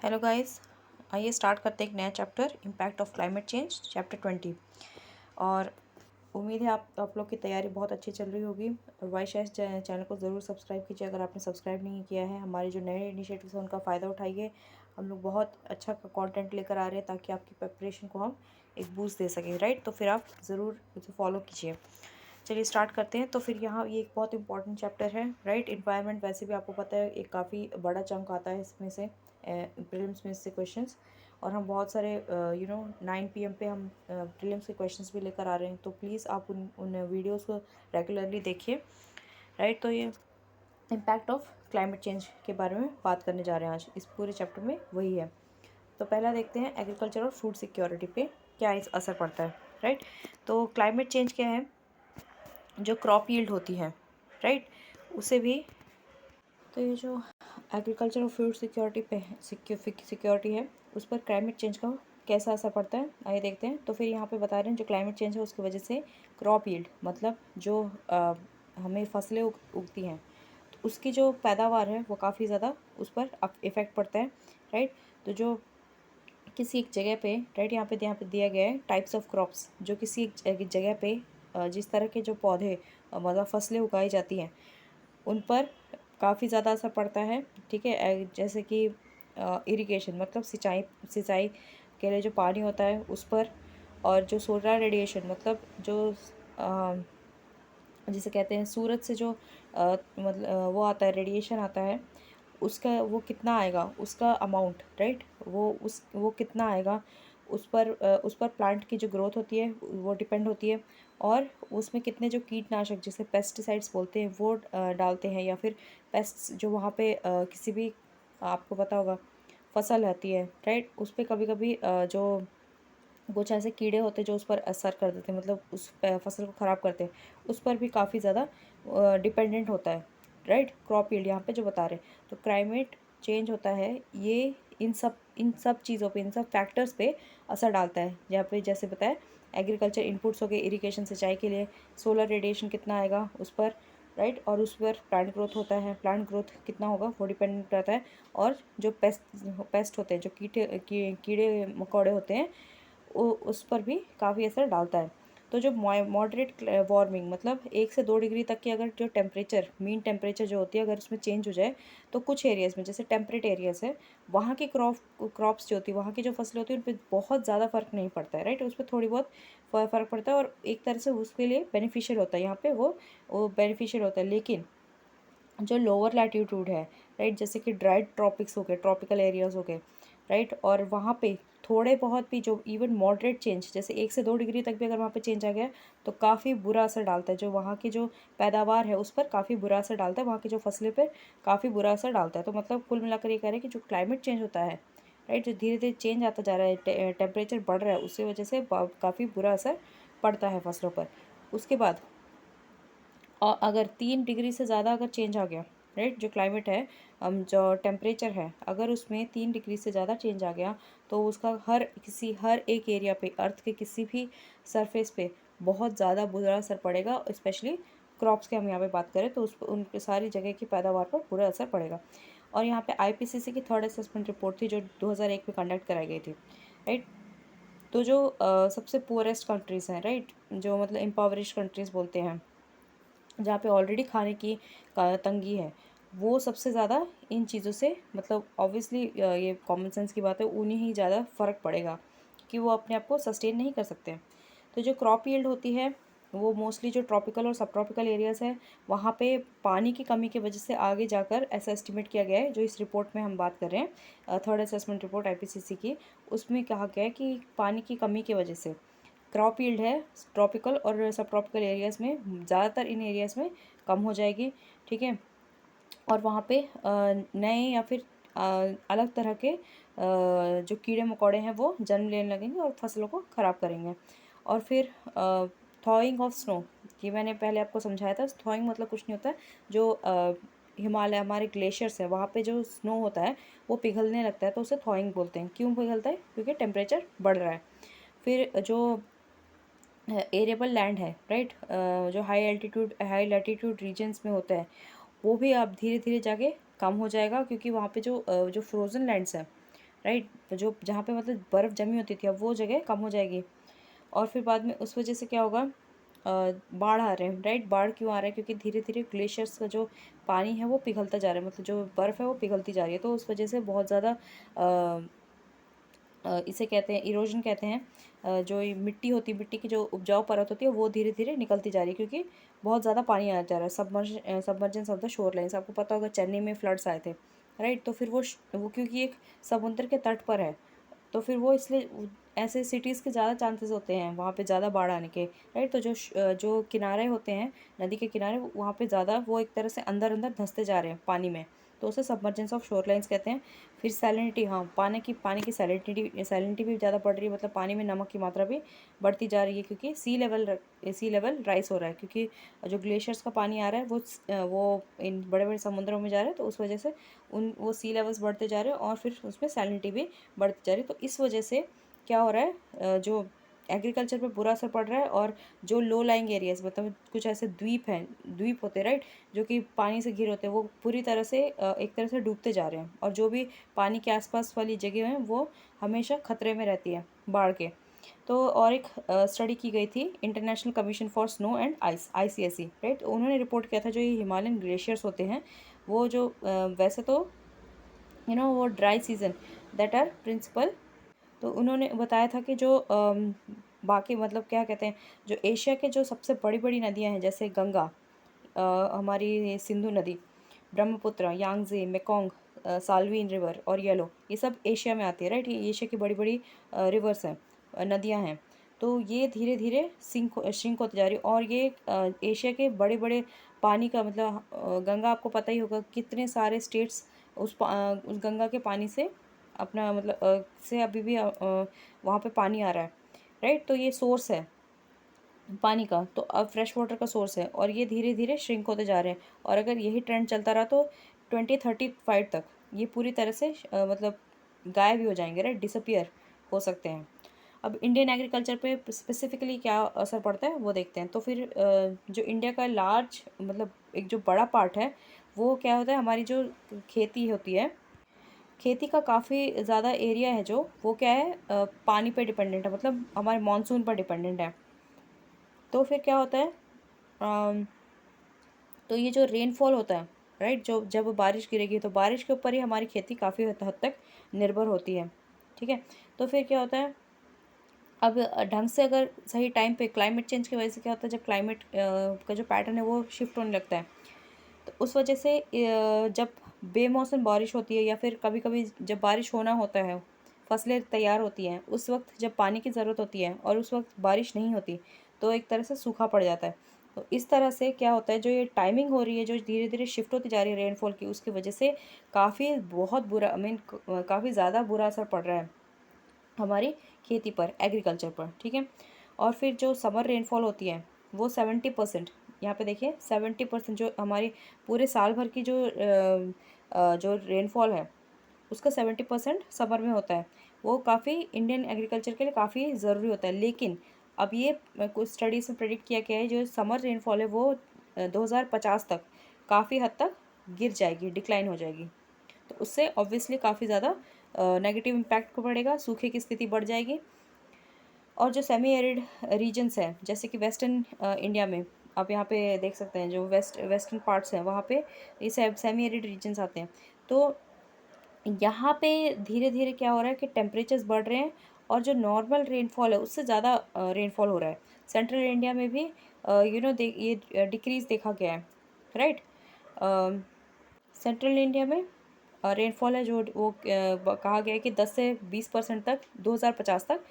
Hello guys, आइए start करते हैं एक नया chapter impact of climate change chapter 20। और उम्मीद है आप लोग की तैयारी बहुत अच्छी चल रही होगी। और वाईशेष चैनल को ज़रूर सब्सक्राइब कीजिए अगर आपने सब्सक्राइब नहीं किया है। हमारे जो नए इनिशिएटिव्स हैं उनका फ़ायदा उठाइए। हम लोग बहुत अच्छा कंटेंट लेकर आ रहे हैं ताकि आपकी प्रिपरेशन को हम एक बूस्ट दे सकें, राइट। तो फिर आप ज़रूर इसे फॉलो कीजिए। चलिए स्टार्ट करते हैं। तो फिर यहाँ ये एक बहुत इंपॉर्टेंट चैप्टर है, राइट। इन्वायरमेंट वैसे भी आपको पता है एक काफ़ी बड़ा चंक आता है इसमें से, प्रीलिम्स में से क्वेश्चंस। और हम बहुत सारे 9 PM पे हम प्रीलिम्स के क्वेश्चंस भी लेकर आ रहे हैं। तो प्लीज़ आप उन वीडियोस को रेगुलरली देखिए, राइट। तो ये इम्पैक्ट ऑफ क्लाइमेट चेंज के बारे में बात करने जा रहे हैं आज। इस पूरे चैप्टर में वही है। तो पहला देखते हैं एग्रीकल्चर और फूड सिक्योरिटी पे क्या इस असर पड़ता है, राइट। तो क्लाइमेट चेंज क्या है, जो क्रॉप यील्ड होती है, राइट, उसे भी। तो ये जो एग्रीकल्चर और फूड सिक्योरिटी पे सिक्योरिटी है, उस पर क्लाइमेट चेंज का कैसा असर पड़ता है आइए देखते हैं। तो फिर यहाँ पे बता रहे हैं जो क्लाइमेट चेंज है उसकी वजह से क्रॉप यील्ड मतलब जो हमें फसलें उगती हैं तो उसकी जो पैदावार है वो काफ़ी ज़्यादा उस पर इफ़ेक्ट पड़ता है, राइट। तो जो किसी एक जगह पे, राइट, यहाँ पे दिया गया है टाइप्स ऑफ क्रॉप्स, जो किसी एक जगह पे जिस तरह के जो पौधे मतलब फसलें उगाई जाती हैं उन पर काफ़ी ज़्यादा असर पड़ता है, ठीक है। जैसे कि इरिगेशन मतलब सिंचाई सिंचाई के लिए जो पानी होता है उस पर। और जो सोलर रेडिएशन मतलब जो अ, जिसे कहते हैं सूरज से जो मतलब वो आता है, रेडिएशन आता है, उसका वो कितना आएगा, उसका अमाउंट, राइट, वो कितना आएगा उस पर प्लांट की जो ग्रोथ होती है वो डिपेंड होती है। और उसमें कितने जो कीटनाशक जिसे पेस्टिसाइड्स बोलते हैं वो डालते हैं, या फिर पेस्ट्स जो वहाँ पे किसी भी आपको पता होगा फसल रहती है, राइट, उस पर कभी कभी जो कुछ ऐसे कीड़े होते हैं जो उस पर असर कर देते हैं, मतलब उस फसल को ख़राब करते हैं, उस पर भी काफ़ी ज़्यादा डिपेंडेंट होता है, राइट, क्रॉप यील्ड यहाँ पे जो बता रहे हैं। तो क्लाइमेट चेंज होता है ये इन सब चीज़ों पे, इन सब फैक्टर्स पे असर डालता है। यहाँ पे जैसे बताया एग्रीकल्चर इनपुट्स हो गए, इरिगेशन सिंचाई के लिए, सोलर रेडिएशन कितना आएगा उस पर, राइट, और उस पर प्लांट ग्रोथ होता है, प्लांट ग्रोथ कितना होगा वो डिपेंड रहता है। और जो पेस्ट होते हैं, जो कीड़े मकोड़े होते हैं, उस पर भी काफ़ी असर डालता है। तो जो मॉडरेट वार्मिंग मतलब 1 से 2 डिग्री तक की अगर जो टेम्परेचर, मीन टेम्परेचर जो होती है, अगर उसमें चेंज हो जाए तो कुछ एरियाज़ में जैसे टेम्परेट एरियाज़ है वहाँ की क्रॉप्स जो होती है, वहाँ की जो फसलें होती है, उन पर बहुत ज़्यादा फ़र्क नहीं पड़ता है, राइट। उस पर थोड़ी बहुत फ़र्क पड़ता है और एक तरह से उसके लिए बेनिफिशियल होता है, यहाँ पे वो बेनिफिशियल होता है। लेकिन जो लोअर लैटीट्यूड है, राइट, जैसे कि ड्राइड ट्रॉपिक्स हो गए, ट्रॉपिकल एरियाज़ हो गए, राइट, और वहाँ पे थोड़े बहुत भी जो इवन मॉडरेट चेंज जैसे 1 से 2 डिग्री तक भी अगर वहाँ पे चेंज आ गया तो काफ़ी बुरा असर डालता है, जो वहाँ की जो पैदावार है उस पर काफ़ी बुरा असर डालता है, वहाँ की जो फसलें पर काफ़ी बुरा असर डालता है। तो मतलब कुल मिलाकर ये कह रहे हैं कि जो क्लाइमेट चेंज होता है, राइट, जो धीरे धीरे चेंज आता जा रहा है, टेम्परेचर बढ़ रहा है, उसकी वजह से काफ़ी बुरा असर पड़ता है फसलों पर। उसके बाद और अगर 3 डिग्री से ज़्यादा अगर चेंज आ गया, राइट, जो क्लाइमेट है, जो टेम्परेचर है, अगर उसमें 3 डिग्री से ज़्यादा चेंज आ गया तो उसका हर एक एरिया पे, अर्थ के किसी भी सरफेस पे बहुत ज़्यादा बुरा असर पड़ेगा। स्पेशली क्रॉप्स की हम यहाँ पे बात करें तो उस उनके सारी जगह की पैदावार पर बुरा असर पड़ेगा। और यहाँ पे आईपीसीसी की थर्ड असेसमेंट रिपोर्ट थी जो 2001 में कंडक्ट कराई गई थी, राइट। तो जो सबसे पुअरेस्ट कंट्रीज़ हैं, राइट, जो मतलब इम्पावरिश कंट्रीज़ बोलते हैं, जहाँ पे ऑलरेडी खाने की तंगी है, वो सबसे ज़्यादा इन चीज़ों से मतलब ऑब्वियसली ये कॉमन सेंस की बात है, उन्हें ही ज़्यादा फ़र्क पड़ेगा कि वो अपने आप को सस्टेन नहीं कर सकते। तो जो क्रॉप यील्ड होती है वो मोस्टली जो ट्रॉपिकल और सब ट्रॉपिकल एरियाज़ है वहाँ पे पानी की कमी की वजह से आगे जाकर ऐसा एस्टिमेट किया गया है, जो इस रिपोर्ट में हम बात कर रहे हैं थर्ड असेसमेंट रिपोर्ट आईपीसीसी की, उसमें कहा गया है कि पानी की कमी की वजह से क्रॉप यील्ड है ट्रॉपिकल और सब ट्रॉपिकल एरियाज़ में, ज़्यादातर इन एरियाज़ में कम हो जाएगी, ठीक है। और वहाँ पे नए या फिर अलग तरह के जो कीड़े मकोड़े हैं वो जन्म लेने लगेंगे और फसलों को ख़राब करेंगे। और फिर थॉइंग ऑफ स्नो, ये मैंने पहले आपको समझाया था। थॉइंग मतलब कुछ नहीं होता है, जो हिमालय हमारे ग्लेशियर्स है वहाँ पे जो स्नो होता है वो पिघलने लगता है तो उसे थॉइंग बोलते हैं। क्यों पिघलता है? क्योंकि टेम्परेचर बढ़ रहा है। फिर जो एरेबल लैंड है, राइट, जो हाई लैटीट्यूड रीजन्स में होता है वो भी अब धीरे धीरे जाके कम हो जाएगा, क्योंकि वहाँ पे जो फ्रोज़न लैंड्स हैं राइट। जो जहाँ पे मतलब बर्फ़ जमी होती थी अब वो जगह कम हो जाएगी। और फिर बाद में उस वजह से क्या होगा, बाढ़ आ रहे हैं, राइट। बाढ़ क्यों आ रहा है, क्योंकि धीरे धीरे ग्लेशियर्स का जो पानी है वो पिघलता जा रहा है, मतलब जो बर्फ़ है वो पिघलती जा रही है। तो उस वजह से बहुत ज़्यादा इसे कहते हैं इरोजन कहते हैं। जो ये मिट्टी होती है, मिट्टी की जो उपजाऊ परत होती है वो धीरे धीरे निकलती जा रही है, क्योंकि बहुत ज़्यादा पानी आ जा रहा है। Submergence of the shore lines, आपको पता होगा चेन्नई में फ्लड्स आए थे, राइट। तो फिर वो क्योंकि एक समुद्र के तट पर है, तो फिर वो इसलिए ऐसे सिटीज़ के ज़्यादा चांसेस होते हैं वहाँ पे ज़्यादा बाढ़ आने के, राइट। तो जो किनारे होते हैं नदी के किनारे, वहाँ पे ज़्यादा वो एक तरह से अंदर अंदर धंसते जा रहे हैं पानी में, तो उसे सबमर्जेंस ऑफ शोर लाइन्स कहते हैं। फिर सैलिनिटी, हाँ, पानी की सैलिनिटी भी ज़्यादा बढ़ रही है, मतलब पानी में नमक की मात्रा भी बढ़ती जा रही है, क्योंकि सी लेवल राइस हो रहा है, क्योंकि जो ग्लेशियर्स का पानी आ रहा है वो इन बड़े बड़े समुद्रों में जा रहा है, तो उस वजह से वो सी लेवल्स बढ़ते जा रहे हैं और फिर उसमें सैलिनिटी भी बढ़ती जा रही है। तो इस वजह से क्या हो रहा है, जो एग्रीकल्चर पे बुरा असर पड़ रहा है। और जो लो लाइंग एरियाज, मतलब कुछ ऐसे द्वीप होते हैं, राइट, जो कि पानी से घिरे होते हैं, वो पूरी तरह से एक तरह से डूबते जा रहे हैं। और जो भी पानी के आसपास वाली जगह हैं वो हमेशा खतरे में रहती है बाढ़ के। तो और एक स्टडी की गई थी international commission for snow and ice, ICSE, right. उन्होंने रिपोर्ट किया था जो ये हिमालयन ग्लेशियर्स होते हैं वो जो वैसे तो वो dry season that are principal. तो उन्होंने बताया था कि जो बाकी मतलब क्या कहते हैं, जो एशिया के जो सबसे बड़ी बड़ी नदियां हैं, जैसे गंगा, हमारी ये सिंधु नदी, ब्रह्मपुत्र, यांगजे, मेकोंग, साल्वीन रिवर और येलो, ये सब एशिया में आती है, राइट। ये एशिया की बड़ी बड़ी रिवर्स हैं, नदियां हैं। तो ये धीरे धीरे श्रिंक होती जा रही है। और ये एशिया के बड़े बड़े पानी का मतलब गंगा, आपको पता ही होगा कितने सारे स्टेट्स उस गंगा के पानी से अपना मतलब से अभी भी वहाँ पे पानी आ रहा है, राइट। तो ये सोर्स है पानी का, तो अब फ्रेश वाटर का सोर्स है, और ये धीरे धीरे श्रिंक होते जा रहे हैं। और अगर यही ट्रेंड चलता रहा तो 2035 तक ये पूरी तरह से मतलब गायब ही हो जाएंगे, राइट, डिसअपियर हो सकते हैं। अब इंडियन एग्रीकल्चर पे स्पेसिफिकली क्या असर पड़ता है वो देखते हैं। तो फिर जो इंडिया का लार्ज मतलब एक जो बड़ा पार्ट है वो क्या होता है, हमारी जो खेती होती है, खेती का काफ़ी ज़्यादा एरिया है जो वो क्या है, पानी पे डिपेंडेंट है, मतलब हमारे मानसून पर डिपेंडेंट है। तो फिर क्या होता है, अम, तो ये जो रेनफॉल होता है, राइट, जो जब बारिश गिरेगी तो बारिश के ऊपर ही हमारी खेती काफ़ी हद तक निर्भर होती है, ठीक है। तो फिर क्या होता है, अब ढंग से अगर सही टाइम पे, क्लाइमेट चेंज की वजह से क्या होता है, जब क्लाइमेट का जो पैटर्न है वो शिफ्ट होने लगता है, तो उस वजह से जब बेमौसम बारिश होती है, या फिर कभी कभी जब बारिश होना होता है, फसलें तैयार होती हैं, उस वक्त जब पानी की ज़रूरत होती है और उस वक्त बारिश नहीं होती, तो एक तरह से सूखा पड़ जाता है। तो इस तरह से क्या होता है, जो ये टाइमिंग हो रही है, जो धीरे धीरे शिफ्ट होती जा रही है रेनफॉल की, उसकी वजह से काफ़ी बहुत बुरा, आई मीन काफ़ी ज़्यादा बुरा असर पड़ रहा है हमारी खेती पर, एग्रीकल्चर पर, ठीक है। और फिर जो समर रेनफॉल होती है वो 70%, यहाँ पे देखिए 70% जो हमारी पूरे साल भर की जो रेनफॉल है उसका 70% समर में होता है। वो काफ़ी इंडियन एग्रीकल्चर के लिए काफ़ी ज़रूरी होता है। लेकिन अब ये कुछ स्टडीज़ में प्रेडिक्ट किया गया है, जो समर रेनफॉल है वो 2050 तक काफ़ी हद तक गिर जाएगी, डिक्लाइन हो जाएगी। तो उससे ऑब्वियसली काफ़ी ज़्यादा नेगेटिव इम्पैक्ट को पड़ेगा, सूखे की स्थिति बढ़ जाएगी। और जो सेमी एरिड रीजन्स हैं, जैसे कि वेस्टर्न इंडिया में, आप यहाँ पे देख सकते हैं जो वेस्टर्न पार्ट्स हैं वहाँ पे ये सेमी एरिड रीजन्स आते हैं। तो यहाँ पे धीरे धीरे क्या हो रहा है कि टेम्परेचर्स बढ़ रहे हैं, और जो नॉर्मल रेनफॉल है उससे ज़्यादा रेनफॉल हो रहा है। सेंट्रल इंडिया में भी ये डिक्रीज देखा गया है, राइट। सेंट्रल इंडिया में रेनफॉल है जो वो कहा गया है कि 10 से 20% तक 2050 तक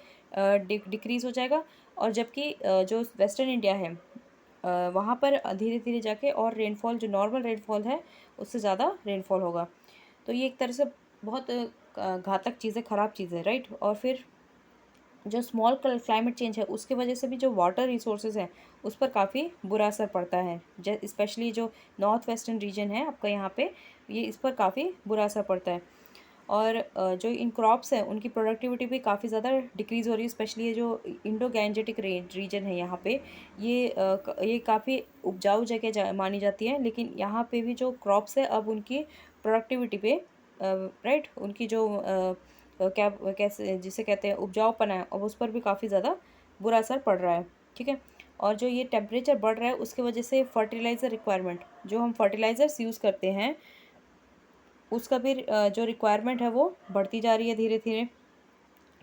डिक्रीज़ हो जाएगा। और जबकि जो वेस्टर्न इंडिया है वहाँ पर धीरे धीरे जाके और रेनफॉल, जो नॉर्मल रेनफॉल है उससे ज़्यादा रेनफॉल होगा। तो ये एक तरह से बहुत घातक चीज़ है, ख़राब चीज़ है, राइट। और फिर जो स्मॉल क्लाइमेट चेंज है उसकी वजह से भी जो वाटर रिसोर्सेज हैं उस पर काफ़ी बुरा असर पड़ता है। स्पेशली जो नॉर्थ वेस्टर्न रीजन है आपका, यहाँ पे ये इस पर काफ़ी बुरा असर पड़ता है। और जो इन क्रॉप्स हैं उनकी प्रोडक्टिविटी भी काफ़ी ज़्यादा डिक्रीज़ हो रही है। स्पेशली ये जो इंडो गैंजेटिक रीजन है यहाँ पे, ये काफ़ी उपजाऊ जगह मानी जाती है, लेकिन यहाँ पे भी जो क्रॉप्स है अब उनकी प्रोडक्टिविटी पे, राइट, उनकी जो क्या कैसे जिसे कहते हैं उपजाऊपन है, और उस पर भी काफ़ी ज़्यादा बुरा असर पड़ रहा है। ठीक है। और जो ये टेम्परेचर बढ़ रहा है उसकी वजह से फर्टिलाइज़र रिक्वायरमेंट, जो हम फर्टिलाइज़र्स यूज़ करते हैं उसका भी जो रिक्वायरमेंट है वो बढ़ती जा रही है धीरे धीरे।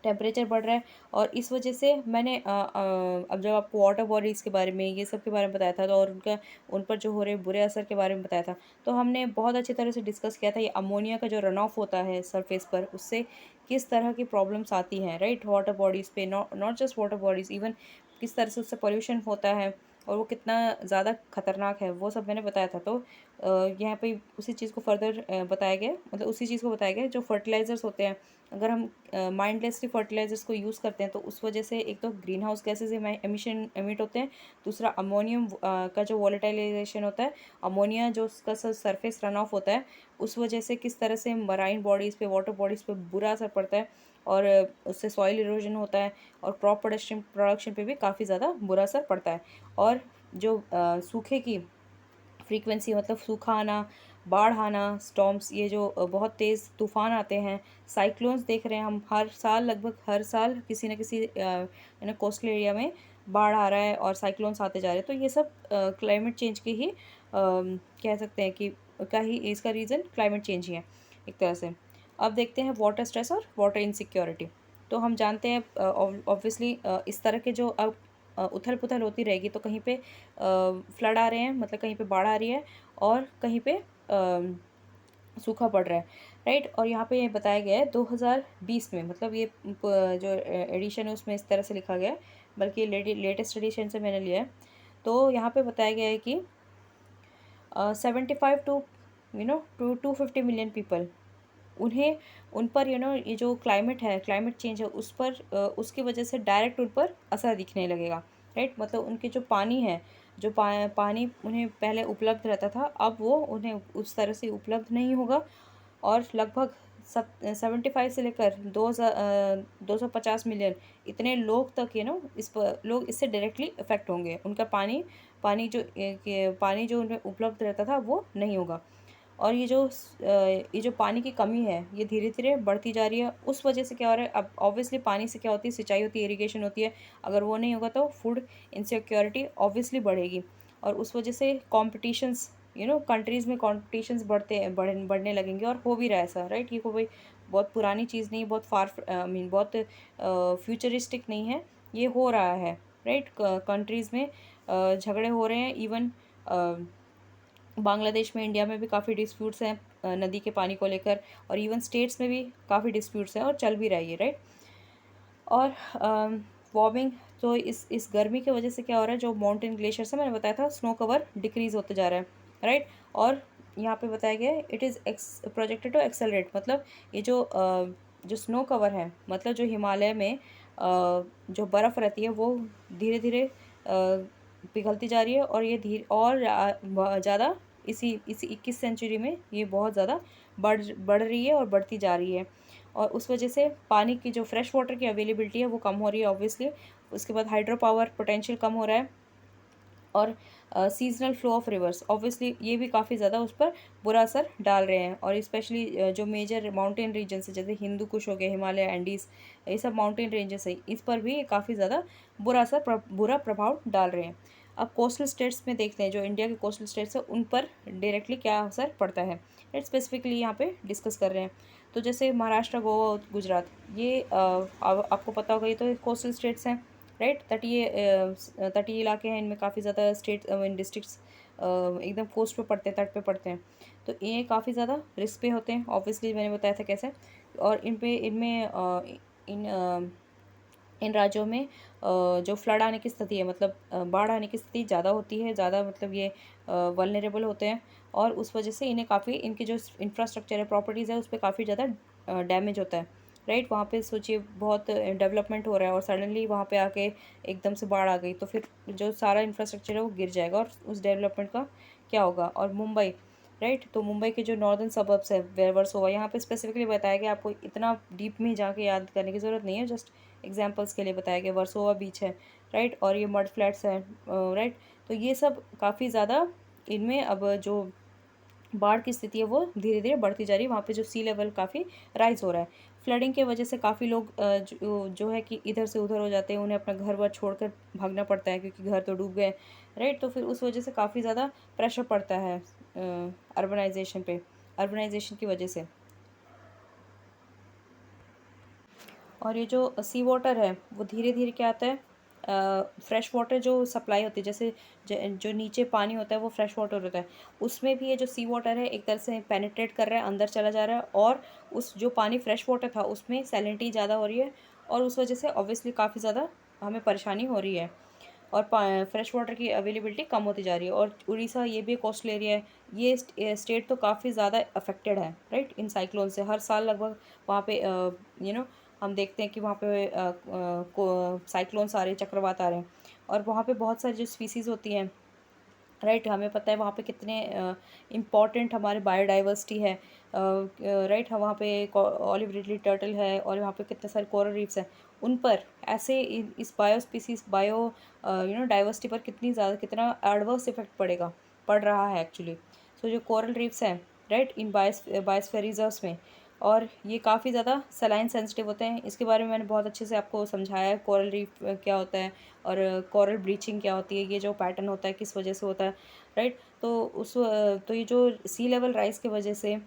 टेम्परेचर बढ़ रहा है, और इस वजह से मैंने अब जब आपको वाटर बॉडीज़ के बारे में ये सब के बारे में बताया था, तो और उनका उन पर जो हो रहे बुरे असर के बारे में बताया था, तो हमने बहुत अच्छी तरह से डिस्कस किया था ये अमोनिया का जो रन ऑफ होता है सरफेस पर, उससे किस तरह की प्रॉब्लम्स आती हैं, राइट, वाटर बॉडीज़ पे, not just water bodies, even किस तरह से उससे पॉल्यूशन होता है और वो कितना ज़्यादा खतरनाक है, वो सब मैंने बताया था। तो यहाँ पे उसी चीज़ को फर्दर बताया गया, मतलब उसी चीज़ को बताया गया जो फर्टिलाइज़र्स होते हैं, अगर हम माइंडलेसली फर्टिलाइजर्स को यूज़ करते हैं तो उस वजह से एक तो green house gases emission emit होते हैं, दूसरा अमोनियम का जो वॉलेटाइलाइजेशन होता है, अमोनिया जो उसका सरफेस रन ऑफ होता है, उस वजह से किस तरह से मराइन बॉडीज़ पे, वाटर बॉडीज़ पे बुरा असर पड़ता है, और उससे सॉइल इरोजन होता है, और क्रॉप प्रोडक्शन पे भी काफ़ी ज़्यादा बुरा असर पड़ता है। और जो सूखे की फ्रीक्वेंसी, मतलब सूखा आना, बाढ़ आना, स्टॉर्म्स, ये जो बहुत तेज़ तूफ़ान आते हैं, साइक्लोन्स देख रहे हैं हम हर साल, लगभग हर साल किसी न किसी कोस्टल एरिया में बाढ़ आ रहा है और साइक्लोन्स आते जा रहे हैं। तो ये सब क्लाइमेट चेंज की ही कह सकते हैं कि का ही इसका रीज़न क्लाइमेट चेंज ही है एक तरह से। अब देखते हैं वाटर स्ट्रेस और वाटर इनसिक्योरिटी। तो हम जानते हैं ऑब्वियसली इस तरह के जो अब उथल पुथल होती रहेगी तो कहीं पे फ्लड आ रहे हैं, मतलब कहीं पे बाढ़ आ रही है, और कहीं पे सूखा पड़ रहा है, राइट। और यहाँ पे ये बताया गया है 2020 में, मतलब ये जो एडिशन है उसमें इस तरह से लिखा गया है, बल्कि लेटेस्ट एडिशन से मैंने लिया है। तो यहाँ पे बताया गया है कि 75 टू 250 मिलियन पीपल, उन्हें उन पर ये जो क्लाइमेट है, क्लाइमेट चेंज है, उस पर उसकी वजह से डायरेक्ट उन पर असर दिखने लगेगा, राइट। मतलब उनके जो पानी है, जो पानी उन्हें पहले उपलब्ध रहता था, अब वो उन्हें उस तरह से उपलब्ध नहीं होगा, और लगभग 75 से लेकर 250 मिलियन इतने लोग तक इस पर लोग इससे डायरेक्टली अफेक्ट होंगे। उनका पानी जो उन्हें उपलब्ध रहता था वो नहीं होगा, और ये जो पानी की कमी है ये धीरे धीरे बढ़ती जा रही है। उस वजह से क्या हो रहा है, अब ऑब्वियसली पानी से क्या होती है, सिंचाई होती है, इरिगेशन होती है, अगर वो नहीं होगा तो फूड इनसिक्योरिटी ऑब्वियसली बढ़ेगी, और उस वजह से कॉम्पिटिशन्स, कंट्रीज़ में कॉम्पिटिशन्स बढ़ने लगेंगे, और हो भी रहा है ऐसा, राइट। ये कोई बहुत पुरानी चीज़ नहीं, बहुत बहुत फ्यूचरिस्टिक नहीं है, ये हो रहा है, राइट। कंट्रीज़ में झगड़े हो रहे हैं, इवन बांग्लादेश में, इंडिया में भी काफ़ी डिस्प्यूट्स हैं नदी के पानी को लेकर, और इवन स्टेट्स में भी काफ़ी डिस्प्यूट्स हैं, और चल भी रही है, राइट। और वार्मिंग, तो इस गर्मी की वजह से क्या हो रहा है, जो माउंटेन ग्लेशियर से मैंने बताया था, स्नो कवर डिक्रीज़ होते जा रहा है, राइट। और यहाँ पे बताया गया है it is projected to accelerate, मतलब ये जो स्नो कवर है, मतलब जो हिमालय में जो बर्फ़ रहती है वो धीरे धीरे पिघलती जा रही है, और ये धीरे और ज़्यादा इसी 21 सेंचुरी में ये बहुत ज़्यादा बढ़ रही है और बढ़ती जा रही है, और उस वजह से पानी की जो फ्रेश वाटर की अवेलेबिलिटी है वो कम हो रही है ऑब्वियसली। उसके बाद हाइड्रो पावर पोटेंशियल कम हो रहा है, और seasonal flow of reverse obviously ये भी काफ़ी ज़्यादा उस पर बुरा असर डाल रहे हैं, और स्पेशली जो मेजर माउंटेन रीजन्स है, जैसे हिंदू कुश हो गया, हिमालय, एंडीज़, ये सब माउंटेन रेंजेस है, इस पर भी काफ़ी ज़्यादा बुरा प्रभाव डाल रहे हैं। अब कोस्टल स्टेट्स में देखते हैं, जो इंडिया के कोस्टल स्टेट्स है उन पर डायरेक्टली क्या असर पड़ता है, राइट, स्पेसिफिकली यहाँ पे डिस्कस कर रहे हैं। तो जैसे महाराष्ट्र, गोवा, गुजरात, ये आपको पता होगा, ये तो कोस्टल स्टेट्स हैं, राइट। तटीय इलाके हैं, इनमें काफ़ी ज़्यादा स्टेट डिस्ट्रिक्ट्स एकदम कोस्ट पे पड़ते हैं, तट पे पड़ते हैं, तो ये काफ़ी ज़्यादा रिस्क पे होते हैं, ऑब्वियसली मैंने बताया था कैसे। और इन राज्यों में जो फ्लड आने की स्थिति है, मतलब बाढ़ आने की स्थिति ज़्यादा होती है, ज़्यादा, मतलब ये वल्नरेबल होते हैं, और उस वजह से इन्हें काफ़ी, इनकी जो इंफ्रास्ट्रक्चर है, प्रॉपर्टीज़ है, उस पर काफ़ी ज़्यादा डैमेज होता है, राइट। वहाँ पे सोचिए बहुत डेवलपमेंट हो रहा है और सडनली वहाँ पे आके एकदम से बाढ़ आ गई, तो फिर जो सारा इंफ्रास्ट्रक्चर है वो गिर जाएगा, और उस डेवलपमेंट का क्या होगा। और मुंबई, राइट, तो मुंबई के जो नॉर्दर्न सबर्ब्स है, वर्सोवा, यहाँ पे स्पेसिफिकली बताया गया, आपको इतना डीप में जाके याद करने की ज़रूरत नहीं है, जस्ट एग्जाम्पल्स के लिए बताया गया। वर्सोवा बीच है, राइट, और ये मड फ्लैट्स हैं, राइट। तो ये सब काफ़ी ज़्यादा, इनमें अब जो बाढ़ की स्थिति है वो धीरे धीरे बढ़ती जा रही है, वहाँ पे जो सी लेवल काफ़ी राइज हो रहा है। फ्लडिंग के वजह से काफ़ी लोग जो है कि इधर से उधर हो जाते हैं, उन्हें अपना घर वर छोड़कर भागना पड़ता है क्योंकि घर तो डूब गए, राइट। तो फिर उस वजह से काफ़ी ज़्यादा प्रेशर पड़ता है अर्बनाइजेशन पे, अर्बनाइजेशन की वजह से। और ये जो सी वाटर है वो धीरे धीरे क्या आता है, फ्रेश वाटर जो सप्लाई होती है, जैसे जो नीचे पानी होता है वो फ्रेश वाटर होता है, उसमें भी ये जो सी वाटर है एक तरह से पेनिट्रेट कर रहा है, अंदर चला जा रहा है, और उस जो पानी फ्रेश वाटर था उसमें सैलिनिटी ज़्यादा हो रही है, और उस वजह से ऑब्वियसली काफ़ी ज़्यादा हमें परेशानी हो रही है, और फ्रेश वाटर की अवेलेबिलिटी कम होती जा रही है। और उड़ीसा ये भी कोस्टल एरिया है, ये स्टेट तो काफ़ी ज़्यादा अफेक्टेड है, राइट, इन साइक्लोन से। हर साल लगभग वहाँ पे हम देखते हैं कि वहाँ पे साइक्लोन्स आ रहे हैं, चक्रवात आ रहे हैं, और वहाँ पे बहुत सारी जो स्पीसीज़ होती हैं, राइट, हमें पता है वहाँ पे कितने इम्पॉर्टेंट हमारे बायोडाइवर्सिटी है, राइट, वहाँ पे ऑलिव रिडली टर्टल है, और वहाँ पे कितने सारे कोरल रीफ्स हैं, उन पर ऐसे इस बायो स्पीसीज बायो डाइवर्सिटी पर कितना एडवर्स इफेक्ट पड़ रहा है एक्चुअली। सो जो कोरल रीफ्स हैं, राइट, इन बायोस्फीयर रिजर्व्स में, और ये काफ़ी ज़्यादा सलाइन सेंसिटिव होते हैं। इसके बारे में मैंने बहुत अच्छे से आपको समझाया है, कोरल रीफ क्या होता है और कोरल ब्लीचिंग क्या होती है, ये जो पैटर्न होता है किस वजह से होता है, राइट। तो ये जो सी लेवल राइज की वजह से,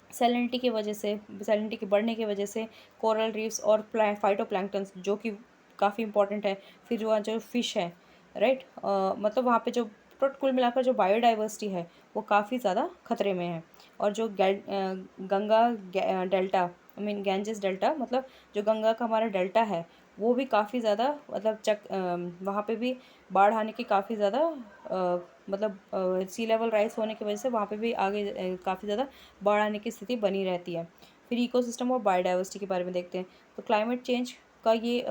सैलिनिटी के बढ़ने की वजह से कोरल रीफ्स और फाइटोप्लैंक्टन्स जो कि काफ़ी इंपॉर्टेंट है, फिर वहाँ जो फिश है, राइट, मतलब वहाँ पे जो कुल मिलाकर जो बायोडाइवर्सिटी है वो काफ़ी ज़्यादा खतरे में है। और जो Ganga delta, I mean Ganges delta, मतलब जो गंगा का हमारा डेल्टा है वो भी काफ़ी ज़्यादा, मतलब वहाँ पे भी बाढ़ आने की काफ़ी ज़्यादा, मतलब सी लेवल राइज होने की वजह से वहाँ पे भी आगे काफ़ी ज़्यादा बाढ़ आने की स्थिति बनी रहती है। फिर इकोसिस्टम और बायोडाइवर्सिटी के बारे में देखते हैं। तो क्लाइमेट चेंज का ये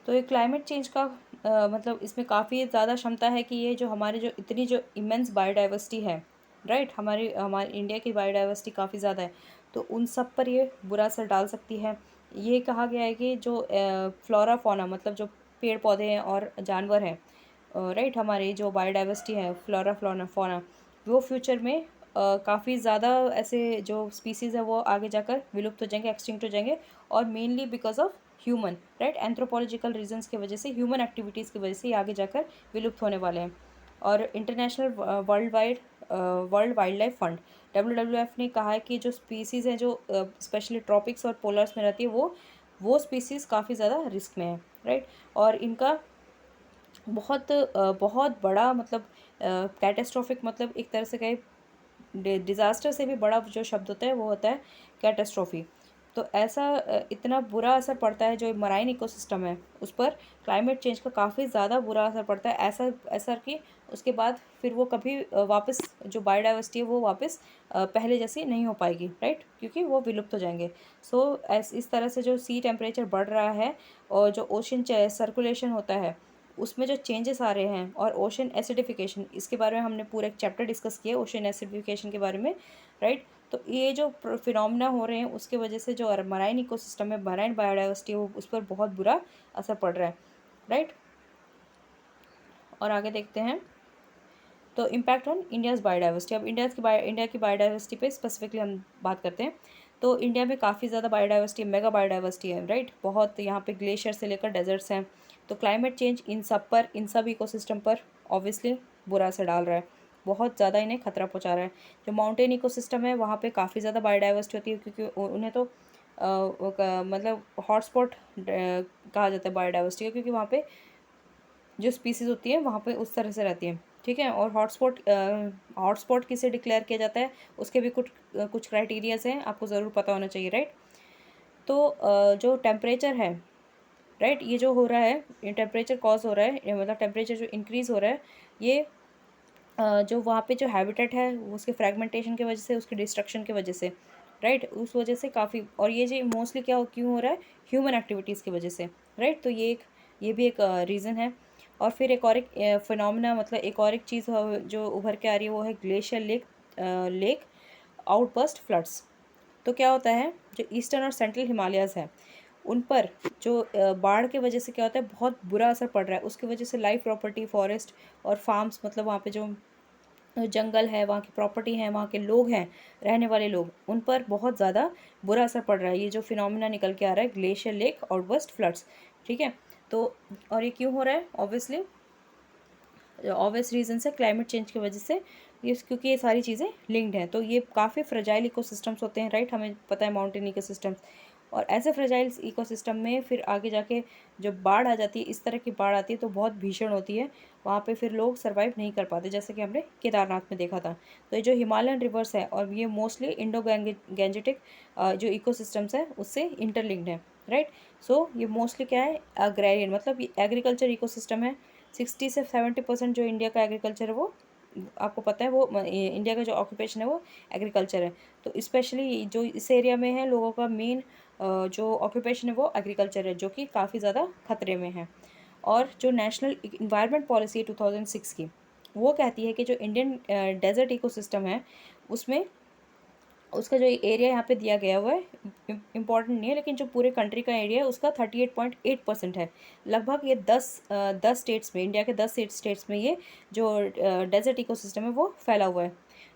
क्लाइमेट चेंज का मतलब इसमें काफ़ी ज़्यादा क्षमता है कि ये जो हमारे जो इतनी जो इमेंस बायोडाइवर्सिटी है, राइट, हमारे इंडिया की बायोडाइवर्सिटी काफ़ी ज़्यादा है, तो उन सब पर ये बुरा असर डाल सकती है। ये कहा गया है कि जो फ्लोरा फौना, मतलब जो पेड़ पौधे हैं और जानवर हैं, राइट, हमारी जो बायोडाइवर्सिटी है, फ्लोरा फ्लोना फौना, वो फ्यूचर में काफ़ी ज़्यादा ऐसे जो स्पीसीज़ है वो आगे जाकर विलुप्त हो जाएंगे, एक्सटिंक्ट हो जाएंगे, और mainly because of human, right, anthropological reasons की वजह से, ह्यूमन एक्टिविटीज़ की वजह से ये आगे जाकर विलुप्त होने वाले हैं। और international world wild life fund WWF ने कहा है कि जो स्पीसीज़ हैं जो स्पेशली ट्रॉपिक्स और पोलर्स में रहती है वो स्पीसीज़ काफ़ी ज़्यादा रिस्क में है, राइट। और इनका बहुत बड़ा, मतलब कैटेस्ट्रॉफिक, मतलब एक तरह से कहे डिज़ास्टर से भी बड़ा जो शब्द होता है वो होता है कैटेस्ट्रॉफी। तो ऐसा इतना बुरा असर पड़ता है जो मराइन इकोसिस्टम है उस पर, क्लाइमेट चेंज का काफ़ी ज़्यादा बुरा असर पड़ता है, ऐसा असर कि उसके बाद फिर वो कभी वापस जो बायोडाइवर्सिटी है वो वापस पहले जैसी नहीं हो पाएगी, राइट, क्योंकि वो विलुप्त हो जाएंगे। सो इस तरह से जो सी टेम्परेचर बढ़ रहा है और जो ओशन सर्कुलेशन होता है उसमें जो चेंजेस आ रहे हैं, और ओशन एसिडिफिकेशन, इसके बारे में हमने पूरा एक चैप्टर डिस्कस किया ओशन एसिडिफिकेशन के बारे में, राइट। तो ये जो फिनोमिना हो रहे हैं उसके वजह से जो मराइन इकोसिस्टम है, मराइन बायोडाइवर्सिटी है, वो उस पर बहुत बुरा असर पड़ रहा है, राइट। और आगे देखते हैं, तो इम्पैक्ट ऑन इंडियाज़ बायोडाइवर्सिटी। अब इंडिया की बायोडाइवर्सिटी पे स्पेसिफिकली हम बात करते हैं। तो इंडिया में काफ़ी ज़्यादा बायोडाइवर्सिटी, मेगा बायोडाइवर्सिटी है, राइट, बहुत, यहाँ पे ग्लेशियर से लेकर डेजर्ट्स हैं। तो क्लाइमेट चेंज इन सब इकोसिस्टम पर ऑब्वियसली बुरा असर डाल रहा है, बहुत ज़्यादा इन्हें खतरा पहुँचा रहा है। जो माउंटेन इकोसिस्टम है वहाँ पे काफ़ी ज़्यादा बायोडाइवर्सिटी होती है, क्योंकि उन्हें तो मतलब हॉटस्पॉट कहा जाता है बायोडाइवर्सिटी का, क्योंकि वहाँ पे जो स्पीसीज़ होती है वहाँ पे उस तरह से रहती है, ठीक है। और हॉटस्पॉट किसे डिक्लेयर किया जाता है उसके भी कुछ क्राइटेरियाज हैं, आपको ज़रूर पता होना चाहिए, राइट। तो जो टेम्परेचर है, राइट, ये जो हो रहा है, ये टेम्परेचर कॉज हो रहा है, मतलब टेम्परेचर जो इंक्रीज़ हो रहा है, ये जो वहाँ पे जो हैबिटेट है उसके फ्रेगमेंटेशन की वजह से, उसकी डिस्ट्रक्शन की वजह से, राइट, उस वजह से काफ़ी, और ये जो मोस्टली क्यों हो रहा है, ह्यूमन एक्टिविटीज़ की वजह से, राइट। तो ये भी एक रीज़न है। और फिर एक फिनोमिना, मतलब एक चीज़ जो उभर के आ रही है वो है ग्लेशियर लेक आउटबर्स्ट फ्लड्स। तो क्या होता है, जो ईस्टर्न और सेंट्रल हिमालयाज़ हैं उन पर जो बाढ़ के वजह से क्या होता है, बहुत बुरा असर पड़ रहा है, उसकी वजह से लाइफ प्रॉपर्टी, फॉरेस्ट और फार्म्स, मतलब वहाँ पे जो जंगल है, वहाँ की प्रॉपर्टी है, वहाँ के लोग हैं, रहने वाले लोग, उन पर बहुत ज़्यादा बुरा असर पड़ रहा है। ये जो फिनोमिना निकल के आ रहा है, ग्लेशियर लेक आउटबर्स्ट फ्लड्स, ठीक है। तो और ये क्यों हो रहा है? ऑब्वियसली ऑब्वियस रीजन है, क्लाइमेट चेंज की वजह से ये, क्योंकि ये सारी चीज़ें लिंक्ड हैं। तो ये काफ़ी फ्रेजाइल इकोसिस्टम्स होते हैं, राइट, हमें पता है माउंटेन इकोसिस्टम्स। और ऐसे फ्रेजाइल इकोसिस्टम में फिर आगे जाके जब बाढ़ आ जाती है, इस तरह की बाढ़ आती है तो बहुत भीषण होती है। वहाँ पे फिर लोग सर्वाइव नहीं कर पाते, जैसे कि हमने केदारनाथ में देखा था। तो ये जो हिमालयन रिवर्स है, और ये मोस्टली इंडो गैंजेटिक जो इकोसिस्टम्स है उससे इंटरलिंक्ड है, राइट। सो ये मोस्टली क्या है? अग्रेरियन, मतलब एग्रीकल्चर इकोसिस्टम है। 60 से 70% जो इंडिया का एग्रीकल्चर है वो, आपको पता है, वो इंडिया का जो ऑक्यूपेशन है वो एग्रीकल्चर है। तो स्पेशली जो इस एरिया में है, लोगों का मेन जो ऑक्यूपेशन है वो एग्रीकल्चर है, जो कि काफ़ी ज़्यादा खतरे में है। और जो नेशनल इन्वायरमेंट पॉलिसी है 2006 की, वो कहती है कि जो इंडियन डेजर्ट इकोसिस्टम है उसमें, उसका जो एरिया यहाँ पे दिया गया हुआ है इम्पॉर्टेंट नहीं है, लेकिन जो पूरे कंट्री का एरिया है उसका 38.8% है। लगभग ये 10 स्टेट्स में, इंडिया के 10 स्टेट्स में ये जो डेजर्ट इकोसिस्टम है वो फैला हुआ है,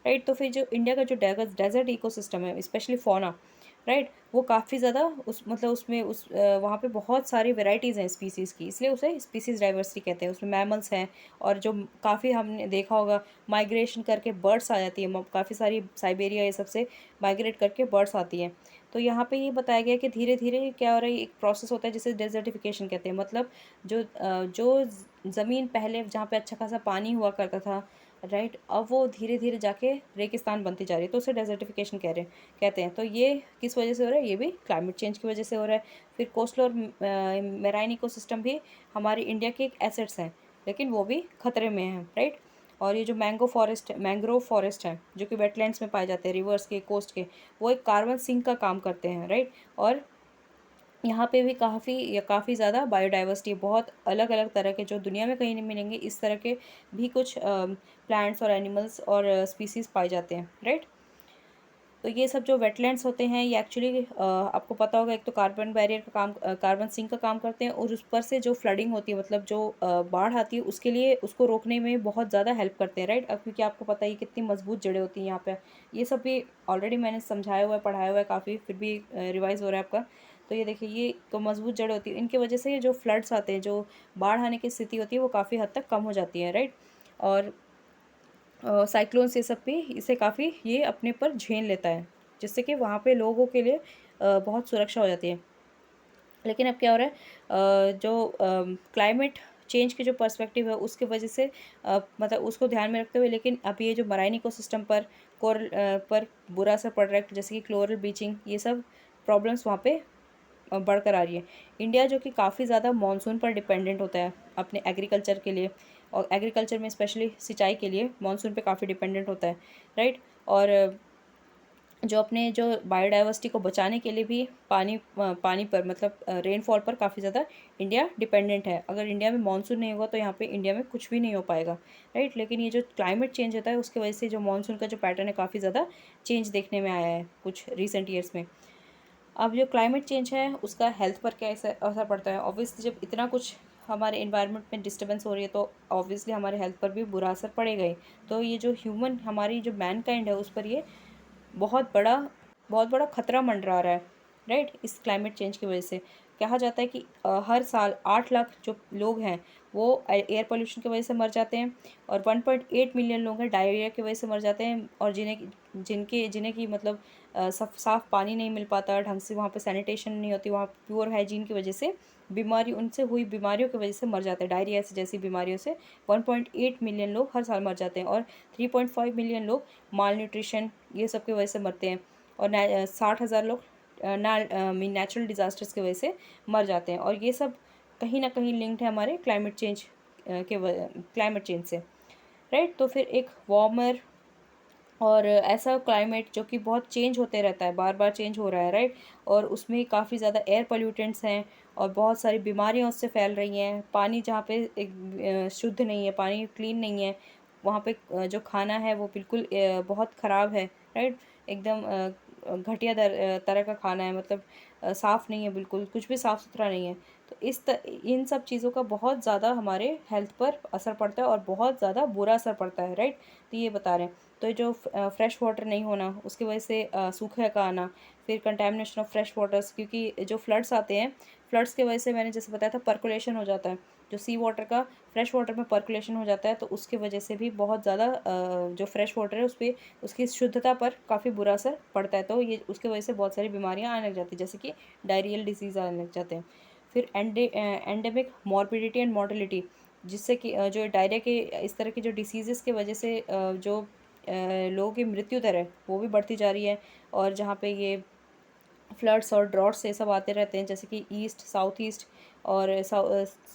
राइट। तो फिर जो इंडिया का जो डेजर्ट इकोसिस्टम है, स्पेशली फौना, राइट, वो काफ़ी ज़्यादा उस मतलब उसमें वहाँ पे बहुत सारी वेराइटीज़ हैं स्पीसीज़ की, इसलिए उसे स्पीसीज़ डाइवर्सिटी कहते हैं। उसमें मैमल्स हैं, और जो काफ़ी हमने देखा होगा माइग्रेशन करके बर्ड्स आ जाती है, काफ़ी सारी साइबेरिया ये सबसे माइग्रेट करके बर्ड्स आती हैं। तो यहाँ पे ये बताया गया कि धीरे धीरे क्या हो रहा है, एक प्रोसेस होता है जिसे डेजर्टिफिकेशन कहते हैं। मतलब जो ज़मीन पहले जहाँ पे अच्छा खासा पानी हुआ करता था, राइट, अब वो धीरे धीरे जाके रेगिस्तान बनती जा रही है, तो उसे डेजर्टिफिकेशन कहते हैं। तो ये किस वजह से हो रहा है? ये भी क्लाइमेट चेंज की वजह से हो रहा है। फिर कोस्टल और मेराइन इकोसिस्टम भी हमारी इंडिया के एक एसेट्स हैं, लेकिन वो भी खतरे में हैं, राइट। और ये जो मैंग्रोव फॉरेस्ट है, जो कि वेटलैंड्स में पाए जाते हैं, रिवर्स के, कोस्ट के, वो एक कार्बन सिंक का काम करते हैं, राइट। और यहाँ पे भी काफ़ी ज़्यादा बायोडाइवर्सिटी है, बहुत अलग अलग तरह के, जो दुनिया में कहीं नहीं मिलेंगे इस तरह के भी कुछ प्लांट्स और एनिमल्स और स्पीसीज़ पाए जाते हैं, राइट। तो ये सब जो वेटलैंड्स होते हैं, ये एक्चुअली आपको पता होगा, एक तो कार्बन बैरियर का काम, कार्बन सिंक का काम करते हैं, और उस पर से जो फ्लडिंग होती है, मतलब जो बाढ़ आती है, उसके लिए उसको रोकने में बहुत ज़्यादा हेल्प करते हैं, राइट। अब क्योंकि आपको पता है कितनी मजबूत जड़ें होती हैं यहाँ पे, ये सब भी ऑलरेडी मैंने समझाया हुआ है, पढ़ाया हुआ है काफ़ी, फिर भी रिवाइज़ हो रहा है आपका। तो ये देखिए, ये तो मजबूत जड़ें होती है, इनकी वजह से ये जो फ्लड्स आते हैं, जो बाढ़ आने की स्थिति होती है, वो काफ़ी हद तक कम हो जाती है, राइट। और साइक्लोन्स ये सब भी इसे काफ़ी ये अपने पर झेल लेता है, जिससे कि वहाँ पे लोगों के लिए बहुत सुरक्षा हो जाती है। लेकिन अब क्या हो रहा है, जो क्लाइमेट चेंज की जो पर्सपेक्टिव है उसकी वजह से, मतलब उसको ध्यान में रखते हुए, लेकिन अब ये जो मराइन इकोसिस्टम पर कोरल पर बुरा असर पड़ रहा है, जैसे कि क्लोरल ब्लीचिंग, ये सब प्रॉब्लम्स वहाँ पे बढ़कर आ रही है। इंडिया जो कि काफ़ी ज़्यादा मानसून पर डिपेंडेंट होता है अपने एग्रीकल्चर के लिए, और एग्रीकल्चर में स्पेशली सिंचाई के लिए मानसून पे काफ़ी डिपेंडेंट होता है, राइट। और जो अपने जो बायोडाइवर्सिटी को बचाने के लिए भी पानी पर, मतलब रेनफॉल पर काफ़ी ज़्यादा इंडिया डिपेंडेंट है। अगर इंडिया में मानसून नहीं होगा तो यहाँ पे इंडिया में कुछ भी नहीं हो पाएगा, राइट। लेकिन ये जो क्लाइमेट चेंज होता है उसकी वजह से जो मानसून का जो पैटर्न है काफ़ी ज़्यादा चेंज देखने में आया है कुछ रिसेंट ईयर्स में। अब जो क्लाइमेट चेंज है उसका हेल्थ पर क्या असर पड़ता है? ऑब्वियसली जब इतना कुछ हमारे इन्वायरमेंट में डिस्टर्बेंस हो रही है तो ऑब्वियसली हमारे हेल्थ पर भी बुरा असर पड़ेगा ही। तो ये जो ह्यूमन, हमारी जो मैनकाइंड है, उस पर ये बहुत बड़ा बहुत बड़ा खतरा मंडरा रहा है, राइट, इस क्लाइमेट चेंज की वजह से। कहा जाता है कि हर साल 8 लाख जो लोग हैं वो एयर पोल्यूशन की वजह से मर जाते हैं, और 1.8 मिलियन लोग हैं डायरिया की वजह से मर जाते हैं, और जिन्हें की मतलब साफ पानी नहीं मिल पाता ढंग से, वहाँ पे सैनिटेशन नहीं होती, वहाँ प्योर हाइजीन की वजह से उनसे हुई बीमारियों की वजह से मर जाते हैं, डायरिया से जैसी बीमारियों से 1.8 मिलियन लोग हर साल मर जाते हैं, और 3.5 मिलियन लोग माल न्यूट्रिशन ये सब की वजह से मरते हैं, और 60,000 लोग नेचुरल डिज़ास्टर्स की वजह से मर जाते हैं। और ये सब कहीं ना कहीं लिंक्ड है हमारे क्लाइमेट चेंज से, राइट। तो फिर एक वार्मर और ऐसा क्लाइमेट जो कि बहुत चेंज होते रहता है, बार बार चेंज हो रहा है, राइट। और उसमें काफ़ी ज़्यादा एयर पोल्यूटेंट्स हैं, और बहुत सारी बीमारियां उससे फैल रही हैं। पानी जहाँ पे एक शुद्ध नहीं है, पानी क्लीन नहीं है, वहाँ पे जो खाना है वो बिल्कुल बहुत ख़राब है, राइट। एकदम घटिया तरह का खाना है, मतलब साफ़ नहीं है, बिल्कुल कुछ भी साफ़ सुथरा नहीं है। तो इन सब चीज़ों का बहुत ज़्यादा हमारे हेल्थ पर असर पड़ता है और बहुत ज़्यादा बुरा असर पड़ता है, राइट। तो ये बता रहे हैं। तो जो फ्रेश वाटर नहीं होना, उसकी वजह से सूखे का आना, फिर कंटेमिनेशन ऑफ फ्रेश वाटर्स, क्योंकि जो फ्लड्स आते हैं, फ्लड्स की वजह से मैंने जैसे बताया था पर्कुलेशन हो जाता है, जो सी वाटर का फ्रेश वाटर में पर्कुलेशन हो जाता है, तो उसकी वजह से भी बहुत ज़्यादा जो फ्रेश वाटर है उस पर, उसकी शुद्धता पर काफ़ी बुरा असर पड़ता है। तो ये उसकी वजह से बहुत सारी बीमारियाँ आने लग जाती है, जैसे कि डायरियल डिजीज़ आने लग जाते हैं। फिर एंडेमिक मॉर्बिडिटी एंड मॉर्टेलिटी, जिससे कि जो डायरिया के इस तरह की जो डिसीज़ की वजह से जो लोगों की मृत्यु दर है वो भी बढ़ती जा रही है। और जहाँ पे ये फ्लड्स और ड्रॉट्स ये सब आते रहते हैं, जैसे कि ईस्ट साउथ ईस्ट और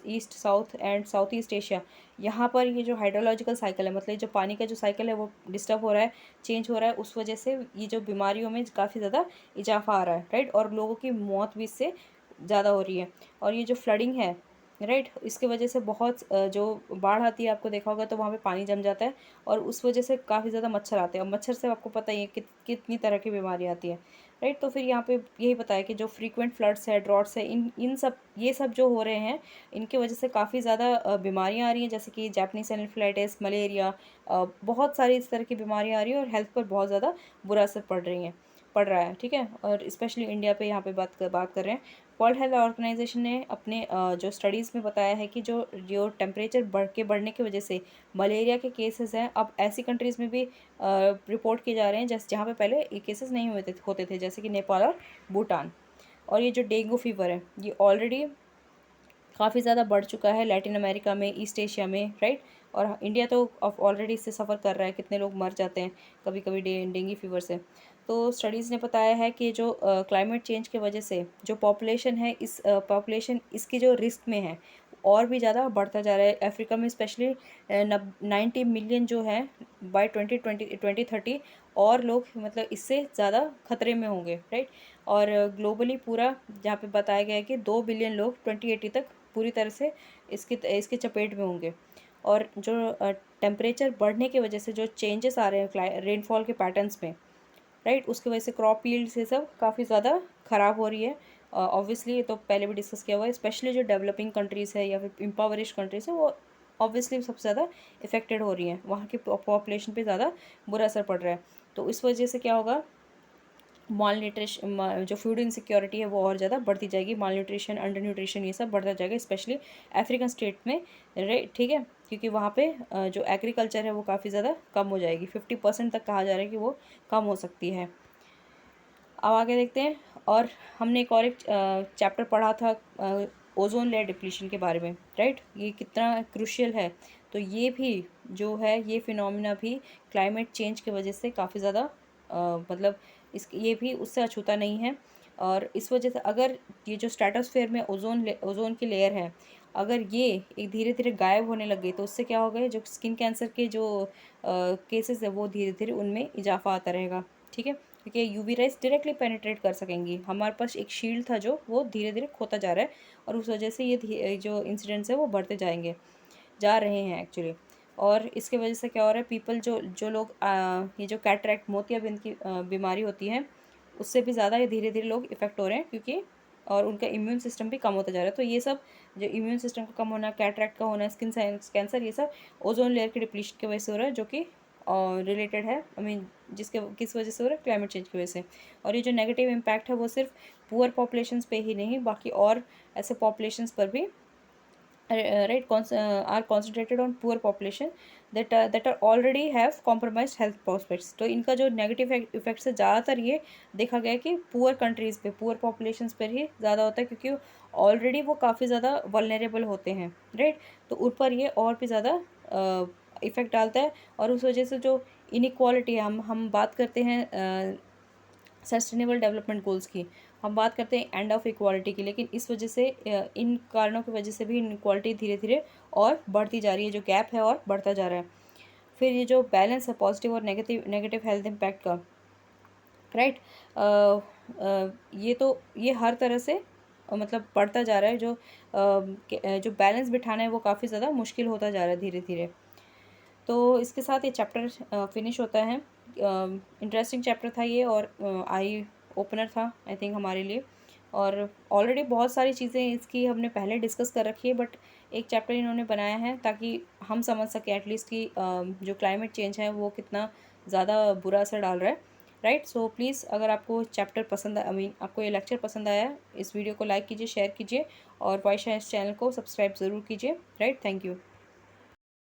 east south and south east Asia, यहाँ पर ये जो हाइड्रोलॉजिकल साइकिल है, मतलब जो पानी का जो साइकिल है वो डिस्टर्ब हो रहा है, चेंज हो रहा है, उस वजह से ये जो बीमारियों में काफ़ी ज़्यादा इजाफा आ रहा है, राइट। और लोगों की मौत भी इससे ज़्यादा हो रही है। और ये जो फ्लडिंग है, राइट, इसके वजह से बहुत जो बाढ़ आती है, आपको देखा होगा, तो वहाँ पे पानी जम जाता है और उस वजह से काफ़ी ज़्यादा मच्छर आते हैं, और मच्छर से आपको पता ही है कितनी तरह की बीमारी आती है, राइट। तो फिर यहाँ पे यही बताया कि जो फ्रीक्वेंट फ्लड्स है, ड्रॉट्स है, इन इन सब ये सब जो हो रहे हैं, इनकी वजह से काफ़ी ज़्यादा बीमारियाँ आ रही हैं, जैसे कि जापानीज एन्सेफेलाइटिस, मलेरिया, बहुत सारी इस तरह की बीमारियाँ आ रही हैं और हेल्थ पर बहुत ज़्यादा बुरा असर पड़ रहा है, ठीक है। और स्पेशली इंडिया पे यहाँ पे बात कर रहे हैं। वर्ल्ड हेल्थ ऑर्गेनाइजेशन ने अपने जो स्टडीज़ में बताया है कि जो जो टेम्परेचर बढ़ने की वजह से मलेरिया के केसेस हैं, अब ऐसी कंट्रीज़ में भी रिपोर्ट किए जा रहे हैं जैसे जहाँ पे पहले ये केसेस नहीं होते थे, जैसे कि नेपाल और भूटान। और ये जो डेंगू फीवर है, ये ऑलरेडी काफ़ी ज़्यादा बढ़ चुका है लैटिन अमेरिका में, ईस्ट एशिया में, राइट। और इंडिया तो ऑलरेडी इससे सफ़र कर रहा है, कितने लोग मर जाते हैं कभी कभी डेंगू फीवर से। तो स्टडीज़ ने बताया है कि जो क्लाइमेट चेंज की वजह से जो पॉपुलेशन है, इस पॉपुलेशन इसकी जो रिस्क में है और भी ज़्यादा बढ़ता जा रहा है। अफ्रीका में स्पेशली 90 मिलियन जो है बाय 2030, और लोग मतलब इससे ज़्यादा खतरे में होंगे, राइट। और ग्लोबली पूरा जहाँ पे बताया गया है कि 2 बिलियन लोग 2080 तक पूरी तरह से इसके चपेट में होंगे। और जो टेम्परेचर बढ़ने की वजह से जो चेंजेस आ रहे हैं रेनफॉल के पैटर्न्स में, राइट, उसकी वजह से क्रॉप यील्ड से सब काफ़ी ज़्यादा ख़राब हो रही है। ऑब्वियसली ये तो पहले भी डिस्कस किया हुआ है, स्पेशली जो डेवलपिंग कंट्रीज़ है या फिर इम्पावरिश कंट्रीज़ है, वो ऑब्वियसली सबसे ज़्यादा इफेक्टेड हो रही हैं, वहाँ की पॉपुलेशन पे ज़्यादा बुरा असर पड़ रहा है। तो इस वजह से क्या होगा, माल न्यूट्रिशन, जो फूड इनसिक्योरिटी है वो और ज़्यादा बढ़ती जाएगी, माल न्यूट्रिशन, अंडर न्यूट्रिशन, ये सब बढ़ता जाएगा, स्पेशली अफ्रीकन स्टेट में, राइट, ठीक है। क्योंकि वहाँ पे जो एग्रीकल्चर है वो काफ़ी ज़्यादा कम हो जाएगी, 50% तक कहा जा रहा है कि वो कम हो सकती है। अब आगे देखते हैं। और हमने एक चैप्टर पढ़ा था ओजोन लेयर डिप्लीशन के बारे में, राइट, ये कितना क्रूशियल है। तो ये भी जो है, ये फिनोमिना भी क्लाइमेट चेंज की वजह से काफ़ी ज़्यादा मतलब ये भी उससे अछूता नहीं है। और इस वजह से अगर ये जो स्ट्रेटोस्फेयर में ओजोन की लेयर है, अगर ये एक धीरे धीरे गायब होने लग गई, तो उससे क्या होगा, जो स्किन कैंसर के जो केसेस है वो धीरे धीरे उनमें इजाफा आता रहेगा, ठीक है। क्योंकि यूवी रेज डायरेक्टली पेनिट्रेट कर सकेंगी, हमारे पास एक शील्ड था जो वो धीरे धीरे खोता जा रहा है, और उस वजह से ये जो इंसिडेंट्स है वो बढ़ते जा रहे हैं एक्चुअली। और इसके वजह से क्या हो रहा है, पीपल जो जो लोग ये जो कैटरैक्ट, मोतियाबिंद की बीमारी होती है, उससे भी ज़्यादा ये धीरे धीरे लोग इफ़ेक्ट हो रहे हैं, क्योंकि और उनका इम्यून सिस्टम भी कम होता जा रहा है। तो ये सब जो इम्यून सिस्टम का कम होना, कैटरैक्ट का होना, स्किन कैंसर, ये सब ओजोन लेयर के डिप्लीशन की वजह से हो रहा है, जो कि रिलेटेड है, आई मीन जिसके किस वजह से हो रहा है, क्लाइमेट चेंज की वजह से। और ये जो नेगेटिव इम्पैक्ट है वो सिर्फ पुअर पॉपुलेशंस पे ही नहीं, बाकी और ऐसे पॉपुलेशंस पर भी, right, are concentrated on poor population that are already have compromised health prospects। तो इनका जो नेगेटिव इफेक्ट्स है, ज़्यादातर ये देखा गया है कि पुअर कंट्रीज़ पे, पुअर पॉपुलेशंस पर ही ज़्यादा होता है, क्योंकि ऑलरेडी वो काफ़ी ज़्यादा वल्नरेबल होते हैं, राइट। तो उन पर ये और भी ज़्यादा इफ़ेक्ट डालता है। और उस वजह से जो इनक्वालिटी है, हम बात करते हैं सस्टेनेबल डेवलपमेंट गोल्स की, हम बात करते हैं एंड ऑफ इक्वालिटी की, लेकिन इस वजह से इन कारणों की वजह से भी इनक्वालिटी धीरे धीरे और बढ़ती जा रही है, जो गैप है और बढ़ता जा रहा है। फिर ये जो बैलेंस है पॉजिटिव और नेगेटिव हेल्थ इम्पैक्ट का, राइट, ये हर तरह से मतलब बढ़ता जा रहा है। जो बैलेंस बिठाना है वो काफ़ी ज़्यादा मुश्किल होता जा रहा है धीरे धीरे। तो इसके साथ ये चैप्टर फिनिश होता है। इंटरेस्टिंग चैप्टर था ये, और आई ओपनर था आई थिंक हमारे लिए। और ऑलरेडी बहुत सारी चीज़ें इसकी हमने पहले डिस्कस कर रखी है, बट एक चैप्टर इन्होंने बनाया है ताकि हम समझ सकें एटलीस्ट कि जो क्लाइमेट चेंज है वो कितना ज़्यादा बुरा असर डाल रहा है, राइट। सो प्लीज़, अगर आपको चैप्टर पसंद आई मीन आपको ये लेक्चर पसंद आया है, इस वीडियो को लाइक कीजिए, शेयर कीजिए और वॉइस साइंस चैनल को सब्सक्राइब ज़रूर कीजिए, राइट। Thank you.